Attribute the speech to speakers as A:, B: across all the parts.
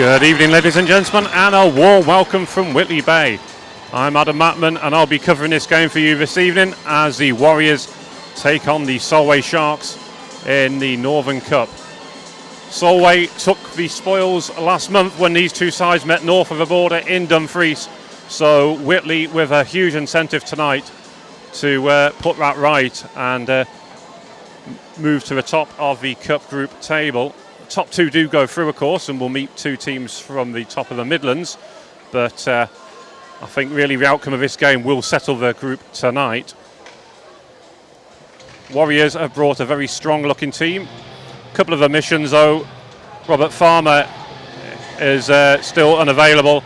A: Good evening, ladies and gentlemen, and a warm welcome from Whitley Bay. I'm Adam Matman, and I'll be covering this game for you this evening as the Warriors take on the Solway Sharks in the Northern Cup. Solway took the spoils last month when these two sides met north of the border in Dumfries, so Whitley with a huge incentive tonight to put that right and move to the top of the Cup group table. Top two do go through, of course, and we'll meet two teams from the top of the Midlands, but I think really the outcome of this game will settle the group tonight. Warriors have brought a very strong looking team. A couple of omissions though. Robert Farmer is still unavailable,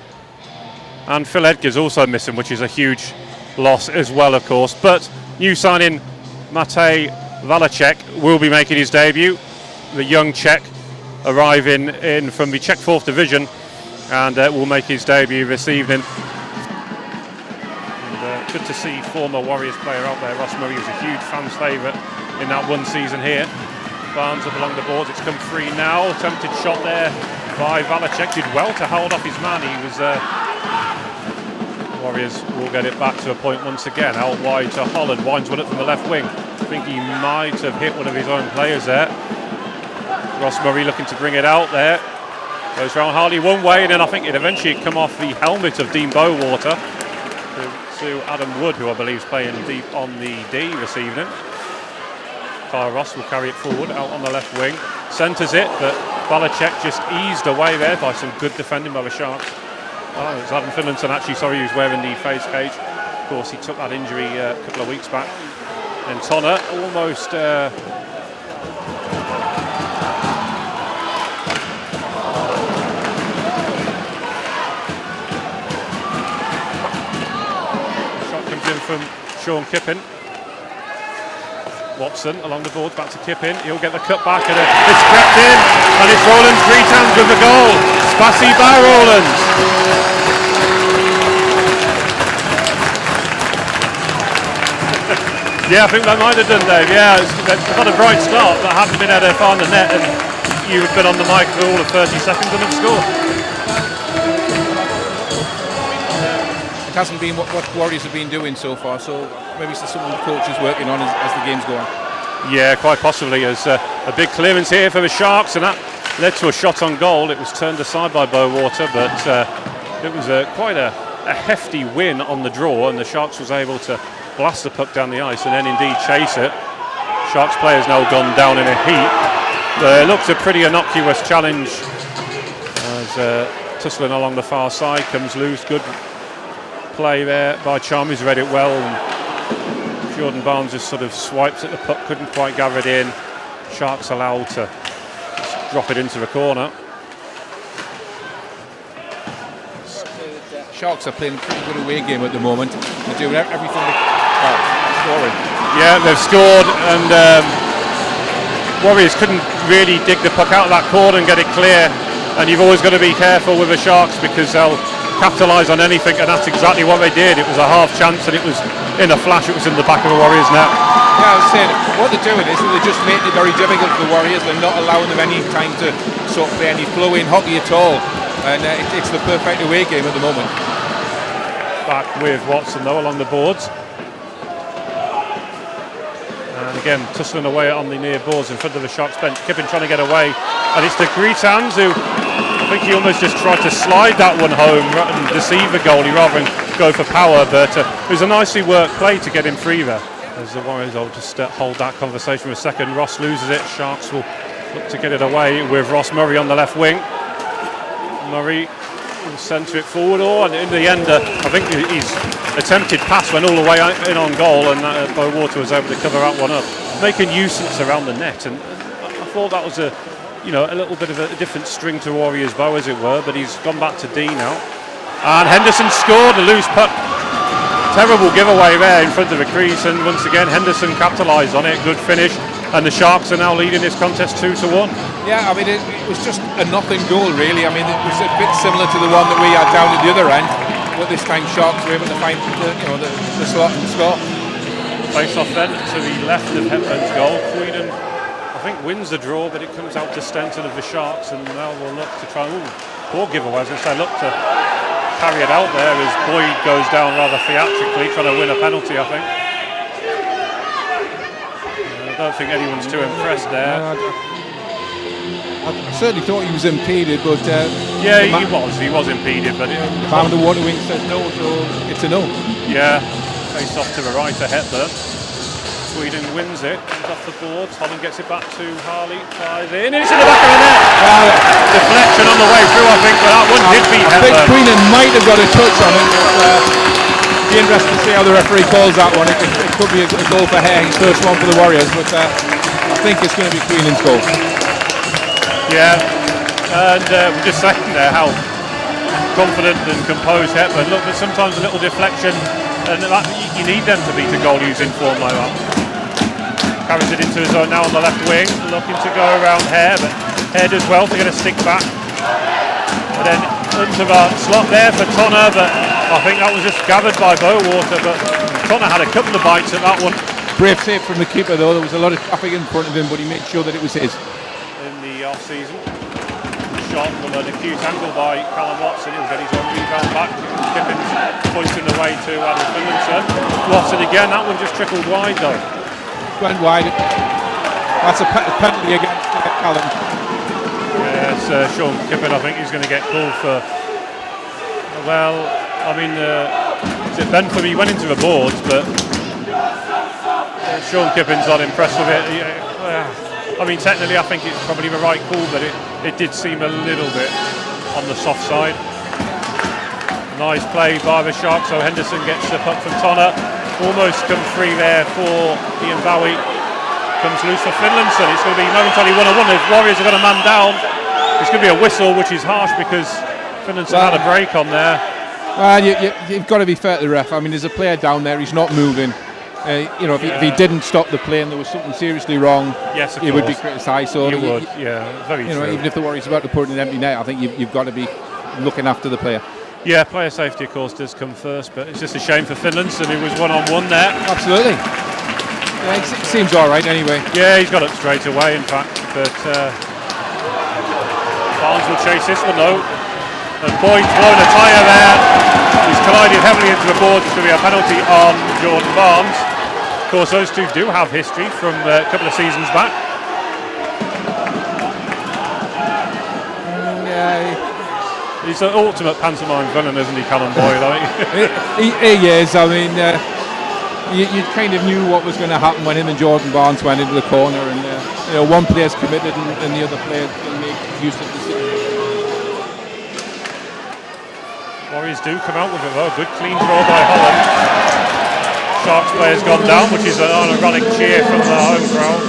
A: and Phil Edgar's also missing, which is a huge loss as well, of course. But new signing Matej Valacek will be making his debut, the young Czech arriving in from the Czech 4th Division, and will make his debut this evening. And, good to see former Warriors player out there. Ross Murray was a huge fans' favourite in that one season here. Barnes up along the boards, it's come free now. Attempted shot there by Valacek, did well to hold off his man. He was Warriors will get it back to a point once again. Out wide to Holland, winds one up from the left wing. I think he might have hit one of his own players there. Ross Murray looking to bring it out there. Goes round Harley one way, and then I think it eventually come off the helmet of Dean Bowater to Adam Wood, who I believe is playing deep on the D this evening. Kyle Ross will carry it forward, out on the left wing. Centres it, but Valacek just eased away there by some good defending by the Sharks. Oh, it's Adam Finlayson actually, sorry, he was wearing the face cage. Of course, he took that injury a couple of weeks back. And Tonner almost... from Sean Kippin. Watson along the boards, back to Kippin. He'll get the cut back, and it's crept in, and it's Roland Greetans with the goal. Spassy by Roland. Yeah, I think that might have done, Dave. Yeah, it's had a bright start, but hadn't been able to find the net, and you've been on the mic for all of 30 seconds and have scored.
B: It hasn't been what Warriors have been doing so far, so maybe it's something the coach is working on as the game's going.
A: Yeah, quite possibly. There's a big clearance here for the Sharks, and that led to a shot on goal. It was turned aside by Bowater, but it was quite a hefty win on the draw, and the Sharks was able to blast the puck down the ice and then indeed chase it. Sharks players now gone down in a heap. It looks a pretty innocuous challenge as tussling along the far side comes loose. Good play there by Charm, who's read it well, and Jordan Barnes just sort of swipes at the puck, couldn't quite gather it in. Sharks allowed to just drop it into the corner.
B: Sharks are playing a pretty good away game at the moment. They're doing everything scoring.
A: Yeah, they've scored, and Warriors couldn't really dig the puck out of that corner and get it clear, and you've always got to be careful with the Sharks because they'll capitalise on anything, and that's exactly what they did. It was a half chance, and it was in a flash, it was in the back of the Warriors net.
B: Yeah, I was saying, what they're doing is they're just making it very difficult for the Warriors. They're not allowing them any time to sort of play any flow-in hockey at all, and it's the perfect away game at the moment.
A: Back with Watson though along the boards, and again tussling away on the near boards in front of the Sharks bench. Kippin trying to get away, and it's the Greetans who, I think he almost just tried to slide that one home and deceive the goalie rather than go for power, but it was a nicely worked play to get him free there. As the Warriors will just hold that conversation for a second. Ross loses it, Sharks will look to get it away with Ross Murray on the left wing. Murray will centre it forward, and in the end I think his attempted pass went all the way in on goal, and Bowater was able to cover that one up, making nuisance around the net, and I thought that was a little bit of a different string to Warriors' bow, as it were, but he's gone back to D now. And Henderson scored a loose puck. Terrible giveaway there in front of the crease, and once again Henderson capitalised on it. Good finish, and the Sharks are now leading this contest 2-1.
B: Yeah, I mean it was just a nothing goal really. I mean it was a bit similar to the one that we had down at the other end, but this time Sharks were able to find the slot and score.
A: Face off then to the left of Hepburn's goal. Queenan, I think, wins the draw, but it comes out to Stenton of the Sharks, and now we'll look to try. poor giveaway. As I say, look to carry it out there as Boyd goes down rather theatrically, trying to win a penalty, I think. I don't think anyone's too impressed there.
B: I certainly thought he was impeded, but
A: yeah, he was impeded, but
B: the man on the water wing says no, so it's a no.
A: Yeah, face off to the right to Hepburn. Sweden wins it, comes off the boards. Holland gets it back to Harley, flies in, and it's in the back of the net. Deflection on the way through, I think, but that one did beat
B: I think
A: Hepburn.
B: Queenan might have got a touch on it. Be interested to see how the referee calls that one. It could be a goal for Hare, his first one for the Warriors, but I think it's going to be Queenan's goal.
A: Yeah, and we're just saying there how confident and composed Hepburn look, but sometimes a little deflection, and you need them to beat a goal using form like that. Carries it into his own now on the left wing, looking to go around Hare, but Hare does well to get a stick back. And then into the slot there for Tonner, but I think that was just gathered by Bowater, but Tonner had a couple of bites at that one.
B: Brave save from the keeper though, there was a lot of traffic in front of him, but he made sure that it was his.
A: In the off-season, shot from an acute angle by Callum Watson, he'll get his own rebound back. Kippins pointing the way to Adam Finlayson. Watson again, that one just trickled wide though.
B: Went wide. That's a penalty against Callum.
A: Yes, Sean Kippen, I think he's going to get called for. Well, I mean, is it Benford? He went into the boards, but Sean Kippin's not impressed with it. I mean, technically, I think it's probably the right call, but it did seem a little bit on the soft side. Nice play by the Sharks, so Henderson gets the puck from Tonner. Almost come free there for Ian Bowie. Comes loose for Finlayson. It's going to be momentarily 1-1. The Warriors have got a man down. It's going to be a whistle, which is harsh because Finlayson had a break on there.
B: Well, you've got to be fair to the ref. I mean, there's a player down there. He's not moving. If he didn't stop the play and there was something seriously wrong,
A: yes,
B: he would be criticised. So
A: you would, yeah, very true.
B: Even if the Warriors are about to put in an empty net, I think you've got to be looking after the player.
A: Yeah, player safety, of course, does come first, but it's just a shame for Finlayson, who was one-on-one there.
B: Absolutely. Yeah, it seems all right anyway.
A: Yeah, he's got up straight away, in fact, but Barnes will chase this one, though. And Boyd's blown a tyre there. He's collided heavily into the boards. It's going to be a penalty on Jordan Barnes. Of course, those two do have history from a couple of seasons back. He's an ultimate pantomime villain, isn't he, Callum Boyd?
B: He is. I mean, you kind of knew what was going to happen when him and Jordan Barnes went into the corner, and one player's committed and the other player will make use of the situation.
A: Warriors do come out with it though. Good clean throw by Holland. Sharks player's gone down, which is an ironic cheer from the home crowd.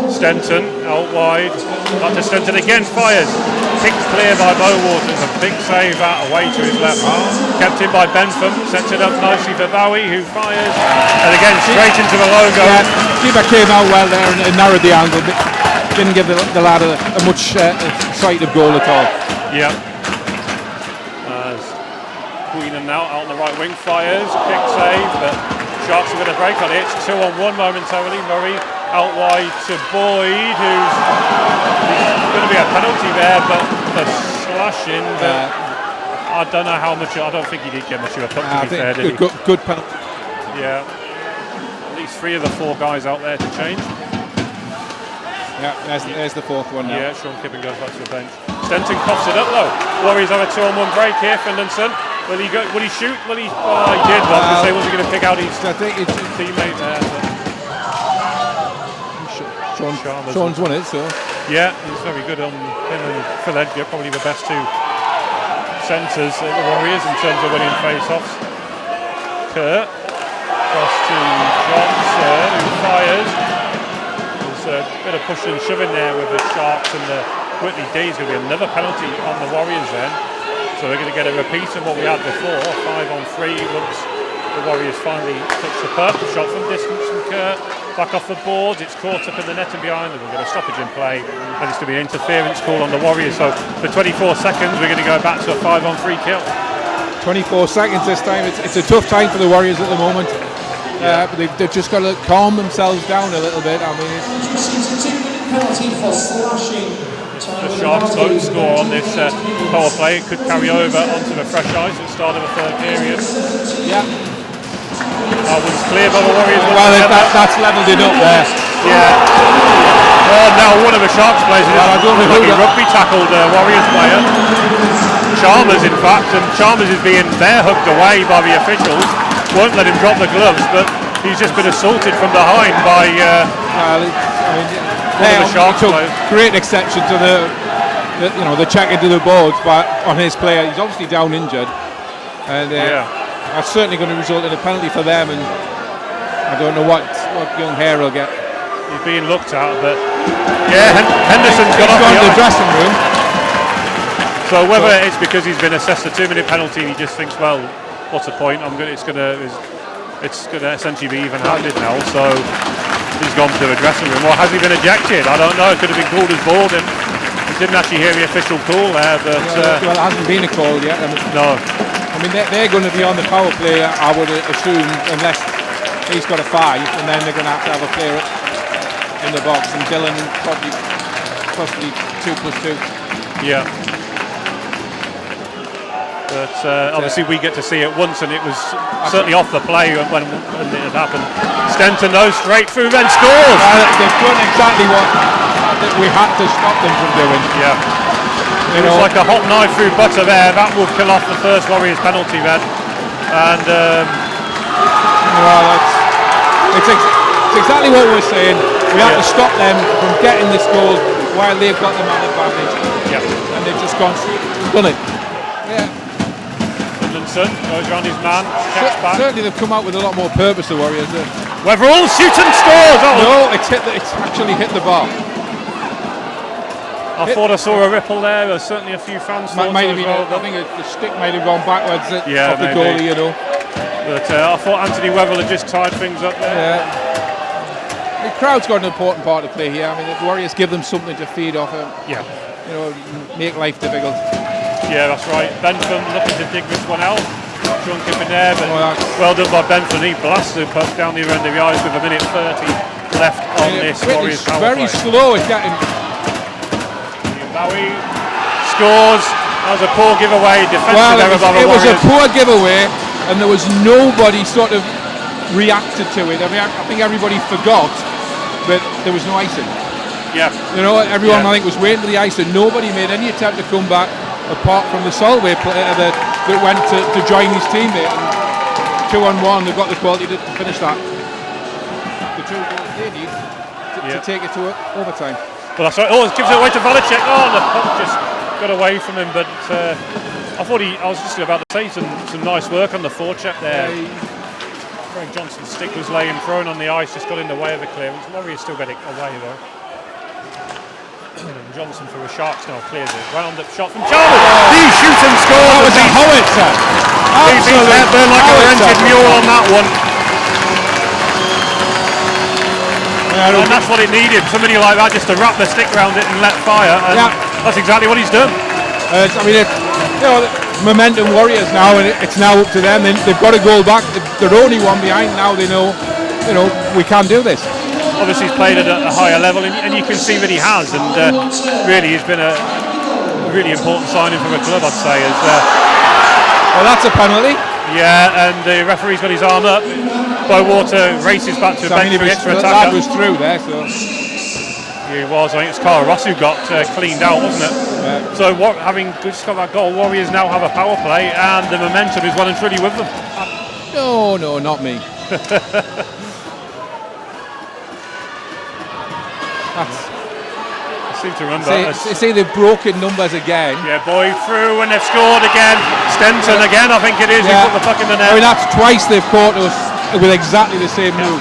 A: Stenton out wide. Back to Stenton again, fires. Kicked clear by Bowater. A big save out away to his left. Kept in by Bentham. Sets it up nicely for Bowie, who fires. And again, straight into the logo.
B: Yeah, keeper came out well there and narrowed the angle. Didn't give the lad a much sight of goal at all.
A: Yeah. Queenan now out on the right wing, fires, kick save, but Sharks are going to break on it. It's 2-on-1 momentarily. Murray out wide to Boyd, who's going to be a penalty there, but the slashing, but I don't know how much. I don't think he did get much of a puck, to be fair, did he?
B: Good penalty.
A: Yeah. At least 3 of the 4 guys out there to change.
B: Yeah, there's the fourth one now.
A: Yeah, Sean Kippen goes back to the bench. Stenton coughs it up though. Warriors have a 2-on-1 break here. Finlayson. Will he shoot? Will he? Oh, he did. Well, because they wasn't going to pick out his teammate there.
B: Sean's won it, so.
A: Yeah, he's very good on him and Phil Edgar, probably the best 2 centres at the Warriors in terms of winning face-offs. Kurt across to Johnson, who fires. There's a bit of pushing and shoving there with the Sharks and the Whitley D. Is going to be another penalty on the Warriors then. So we're going to get a repeat of what we had before, 5-on-3 once the Warriors finally touch the puck. Shot from distance from Kurt, back off the boards, it's caught up in the net and behind, and we'll get a stoppage in play, and it's going to be an interference call on the Warriors. So for 24 seconds we're going to go back to a 5-on-3 kill.
B: 24 seconds this time. It's a tough time for the Warriors at the moment. But they've just got to calm themselves down a little bit. I mean,
C: penalty for slashing.
A: The Sharks don't score on this power play. It could carry over onto the fresh ice at the start of the third period.
B: yeah.
A: That one's clear by the Warriors.
B: Well, that's levelled it up there.
A: Yeah. Oh, now one of the Sharks players.
B: Well, I don't know
A: like
B: who
A: he rugby tackled a Warriors player. Chalmers, in fact, and Chalmers is being bear hugged away by the officials. Won't let him drop the gloves, but he's just been assaulted from behind by one of the Sharks players.
B: Great exception to the check into the boards, but on his player, he's obviously down injured, and that's certainly going to result in a penalty for them. And I don't know what young Hare will get.
A: He's being looked at, but Henderson's gone off
B: to the
A: ice.
B: dressing room.
A: So whether it's because he's been assessed a 2-minute penalty, and he just thinks, well, what's the point? It's going to essentially be even-handed now. So he's gone to the dressing room. Or has he been ejected? I don't know. It could have been called as boarding. We didn't actually hear the official call there, but
B: well, it hasn't been a call yet.
A: No.
B: I mean, they're going to be on the power play, I would assume, unless he's got a 5, and then they're going to have a player in the box, and Dylan possibly 2+2.
A: Yeah. But obviously we get to see it once, and it was certainly off the play when it had happened. Stenton though, straight through, then scores!
B: They've done exactly what we had to stop them from doing.
A: Yeah. It was like a hot knife through butter there. That will kill off the first Warriors penalty then. And
B: it's exactly what we're saying. We have to stop them from getting this goal while they've got the man advantage.
A: Yeah.
B: And they've just done it. Yeah.
A: Goes around his man, checks back.
B: Certainly they've come out with a lot more purpose, the Warriors.
A: Weatherall shoots and scores!
B: No, it's actually hit the bar.
A: I thought I saw a ripple there. There's certainly a few fans thought
B: might have
A: so
B: been,
A: as well.
B: I think the stick might have gone backwards off the
A: maybe.
B: goalie, you know.
A: But I thought Anthony Weatherall had just tied things up there.
B: Yeah. The crowd's got an important part to play here. I mean, the Warriors give them something to feed off of.
A: Yeah.
B: You know, make life difficult.
A: Yeah, that's right. Bentham looking to dig this one out. Drunk in there, but well done by Bentham. He blasted the puck down the end of the ice with 1:30 left on this Warriors power
B: very
A: play.
B: slow at getting.
A: Bowie scores. That was a poor giveaway. Defensive error by the
B: Warriors. It was a poor giveaway, and there was nobody sort of reacted to it. I mean, I think everybody forgot that there was no icing.
A: Yeah.
B: You know, everyone I think was waiting for the ice, and nobody made any attempt to come back apart from the Solway player that went to join his teammate. And 2-on-1, they've got the quality to finish that. The 2 goals they need to take it to overtime.
A: Well, that's right. Oh, it gives it away to Valacek. Oh, the puck just got away from him. But I was just about to say some nice work on the forecheck there. Craig Johnson's stick was laying prone on the ice, just got in the way of the clearance. Warriors still get it away though. Johnson for the Sharks now clears it. Round up shot from Chalmers. He shoots and scores.
B: That was a howitzer.
A: He beats Hepburn like a rented mule on that one. And that's what it needed. Somebody like that just to wrap the stick around it and let fire. And that's exactly what he's done.
B: I mean, momentum Warriors now, and it's now up to them. They've got to go back. They're only one behind now. They know, we can do this.
A: Obviously he's played at a higher level, and you can see that he has, and really he's been a really important signing for the club, I'd say.
B: Well, that's a penalty.
A: Yeah, and the referee's got his arm up. Bywater races back to the bench for the extra attacker.
B: That was through there, so.
A: He was. I think it's Carl Ross who got cleaned out, wasn't it? Yeah. So having just got that goal, Warriors now have a power play, and the momentum is well and truly with them.
B: No, not me.
A: I seem to remember.
B: See, they've broken numbers again.
A: Yeah, Boyd through, and they've scored again. Stenton again, I think it is. He put the puck in the net.
B: I mean, that's twice they've caught us with exactly the same move.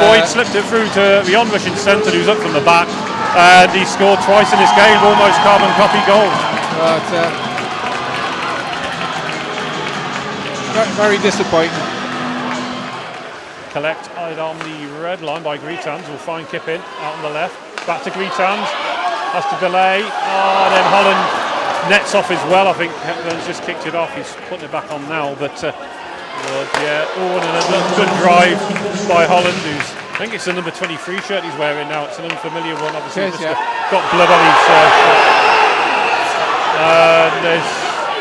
A: Boyd slipped it through to the onrushing Stenton, who's up from the back. And he scored twice in this game, almost carbon copy goals.
B: Very disappointing.
A: Collect on the red line by Greetans. Will find Kippin out on the left. Back to Greetans. Has to delay. Then Holland nets off as well. I think Hepburn's just kicked it off. He's putting it back on now. But Wood, yeah. Oh, and another good drive by Holland, I think it's the number 23 shirt he's wearing now. It's an unfamiliar one, obviously.
B: Yes, yeah.
A: Got blood on his shirt. And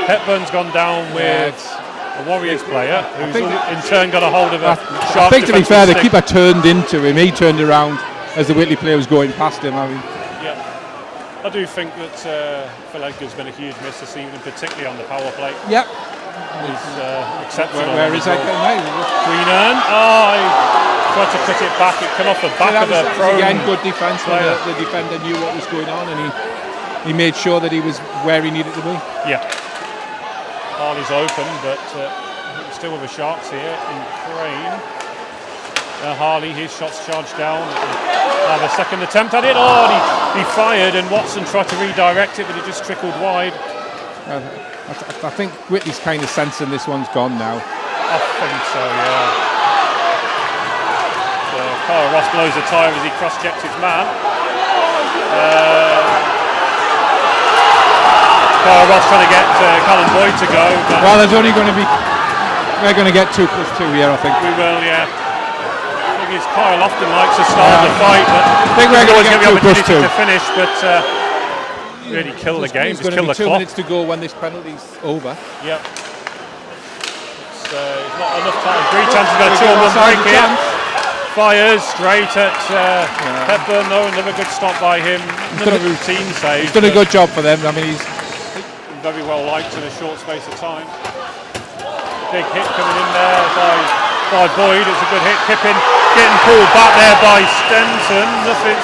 A: Hepburn's gone down with a Warriors player, who's in turn got a hold of a sharp.
B: I think, to be fair, the
A: stick.
B: keeper turned into him. He turned around as the Whitley player was going past him. I mean,
A: I do think that Phil Edgar's been a huge miss this evening, particularly on the power play.
B: yep.
A: He's exceptional.
B: Where is Edgar now?
A: Queenan. Oh, he tried to cut it back. It came off the back of the pro.
B: Again, good defence when the defender knew what was going on, and he made sure that he was where he needed to be.
A: Yeah. Harley's open, but still with the Sharks here in Crane. Harley, his shot's charged down. Have a second attempt at it. Oh, and he fired, and Watson tried to redirect it, but it just trickled wide.
B: I think Whitley's kind of sensing this one's gone now.
A: I think so, yeah. So Kyle Ross blows a tyre as he cross-checks his man. Kyle Ross trying to get Callum Boyd to go.
B: Well, there's only going to be... We're going to get 2+2 here, I think.
A: We will, yeah. The thing is, Kyle often likes to start the fight, but
B: I think we're going to get 2+2
A: to finish, but really kill the game, just kill the clock.
B: 2 minutes to go when this penalty's over.
A: Yep. It's not enough time. Greetans has got a 2-on-1 break here. Fires straight at Hepburn, though. Another good stop by him. Another routine save.
B: He's done a good job for them. I mean, he's
A: very well liked in a short space of time. Big hit coming in there by Boyd. It's a good hit. Kipping, getting pulled back there by Stenson. Nothing.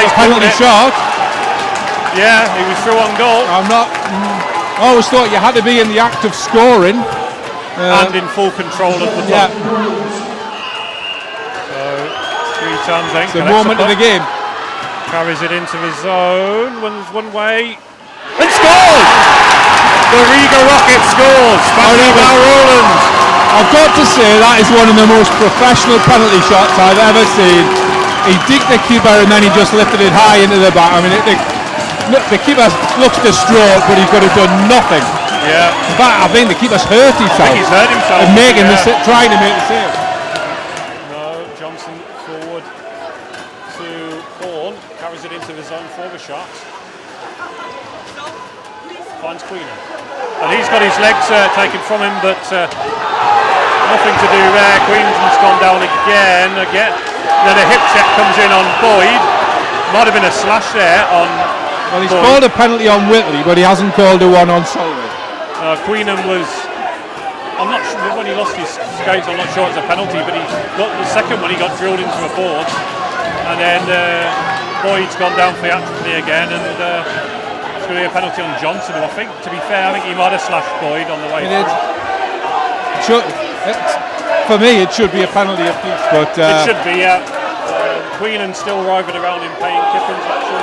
B: he's penalty shot.
A: Yeah, he was through on goal.
B: I always thought you had to be in the act of scoring.
A: And in full control of the puck. So, 3 times then.
B: It's the moment of the game.
A: Carries it into the zone. One way. And scores! The Riga Rocket scores. Val Rowland.
B: I've got to say that is one of the most professional penalty shots I've ever seen. He digged the keeper and then he just lifted it high into the back. I mean, the keeper looks distraught, but he could have done nothing.
A: Yeah.
B: In fact, I think the keeper's hurt himself.
A: He's hurt himself.
B: And trying to make the save.
A: No, Johnson forward to Horn. Carries it into the zone for the Sharks. Finds Queenan. And he's got his legs taken from him, but nothing to do there. Queenan's gone down again. Then a hip check comes in on Boyd. Might have been a slash there on
B: Well, he's
A: Boyd.
B: called a penalty on Whitley, but he hasn't called a one on Solway.
A: Queenan was... I'm not sure when he lost his skates. I'm not sure it's a penalty, but he got the second one. He got drilled into a board, and then Boyd's gone down theatrically again, and it's going to be a penalty on Johnson. Who I think, to be fair, I think he might have slashed Boyd on the way through.
B: For me, it should be a penalty at least, but
A: it should be. Queenan still writhing around in pain. Kippen's not sure.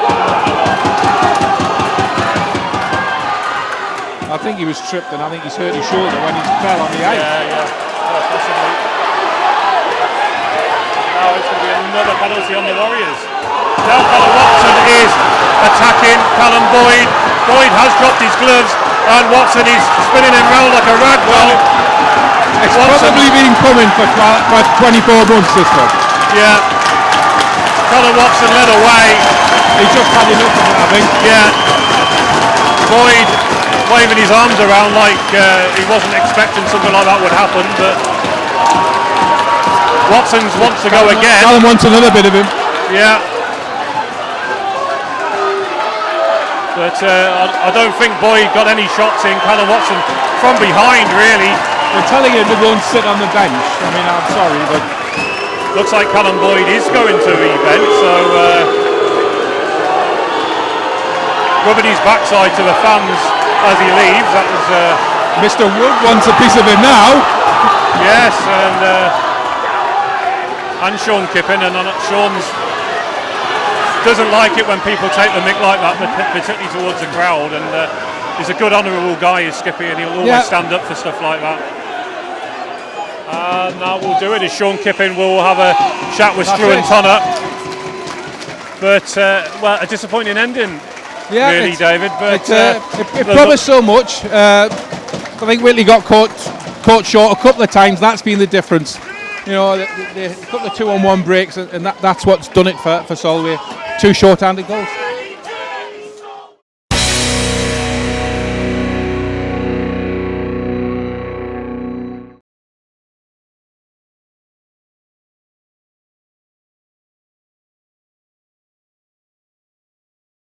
B: I think he was tripped, and I think he's hurt his shoulder when he fell on the ice.
A: Yeah, possibly. Now it's going to be another penalty on the Warriors. Now Callum Watson is attacking Callum Boyd. Boyd has dropped his gloves, and Watson is spinning him round like a rag doll.
B: It's probably been coming for 24 months, this one.
A: Yeah. Callum Watson led away.
B: He just had enough of it, I think.
A: Yeah. Boyd waving his arms around like he wasn't expecting something like that would happen, but Watson wants to go again.
B: Callum wants another bit of him.
A: Yeah. But I don't think Boyd got any shots in. Callum Watson from behind, really.
B: They're telling him to go and sit on the bench. I mean, I'm sorry, but
A: looks like Callum Boyd is going to the bench, so rubbing his backside to the fans as he leaves. That was
B: Mr. Wood wants a piece of him now.
A: yes, and Sean Kippen, and Sean's doesn't like it when people take the mick like that, particularly towards the crowd. And he's a good, honourable guy, is Skippy, and he'll always stand up for stuff like that. Now we'll do it. Is Sean Kippen will have a chat with Stu and Tonner. But well, a disappointing ending.
B: Yeah,
A: really, David. But
B: it promised so much. I think Whitley got caught caught short a couple of times. That's been the difference. You know, a couple of 2-on-1 breaks, and that's what's done it for Solway. 2 short-handed goals.